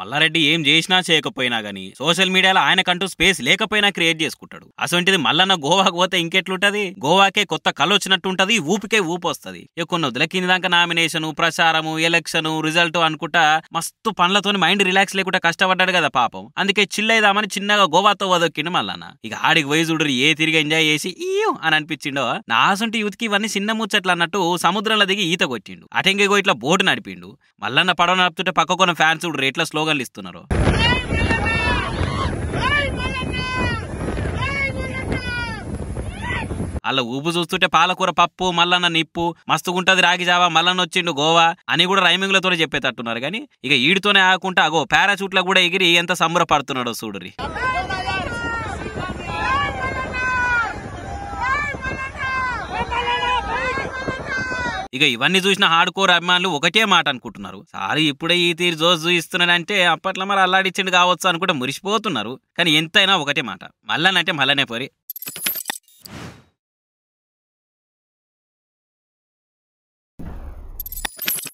మల్లారెడ్డి ఏం చేసినా చేయకపోయినా గానీ సోషల్ మీడియాలో ఆయనకంటూ స్పేస్ లేకపోయినా క్రియేట్ చేసుకుంటాడు. అసొంటిది మల్లన్న గోవాకు పోతే ఇంకెట్లుంటది? గోవాకే కొత్త కళ్ళు వచ్చినట్టుంటది, ఊపికే ఊపు వస్తది. కొన్ని వదిల కింది దాకా నామినేషన్, ప్రచారము, ఎలక్షన్, రిజల్ట్ అనుకుంటా మస్తు పనులతో మైండ్ రిలాక్స్ లేకుండా కష్టపడ్డాడు కదా పాపం. అందుకే చిల్లైదామని చిన్నగా గోవాతో వదొక్కిండు మల్లన్న. ఇక ఆడికి పోయి చూడరు ఏ తిరిగి ఎంజాయ్ చేసి ఈయో అని అనిపించిండో. నాసంటి యూత్కి ఇవన్నీ చిన్న ముచ్చట్లు అన్నట్టు సముద్రంలో దిగి ఈత కొట్టిండు. అటెంగేగో ఇట్లా బోటు నడిపిండు. మల్లన్న పడవ నడుపుతుంటే పక్కకున్న ఫ్యాన్స్ చూడరు ఎట్లా స్లోగన్లు ఇస్తున్నారు. అలా ఊపు చూస్తుంటే పాలకూర పప్పు, మల్లన్న నిప్పు, మస్తుగుంటది రాగి జావా, మల్లన్న వచ్చిండు గోవా అని కూడా రైమింగ్లతోనే చెప్పేటట్టున్నారు. కానీ ఇక ఈడితోనే ఆకుండా అగో పారాచూట్ల కూడా ఎగిరి ఎంత సంబరపడుతున్నాడో చూడురి. ఇక ఇవన్నీ చూసిన హార్డ్ కోర్ అభిమానులు ఒకటే మాట అనుకుంటున్నారు, సారీ ఇప్పుడే ఈ తీరు జోస్ చూయిస్తున్నాడంటే అప్పట్లో మరి అల్లాడిచ్చిండు కావచ్చు అనుకుంటే మురిసిపోతున్నారు. కానీ ఎంతైనా ఒకటే మాట, మల్లనంటే మల్లనే పోరి.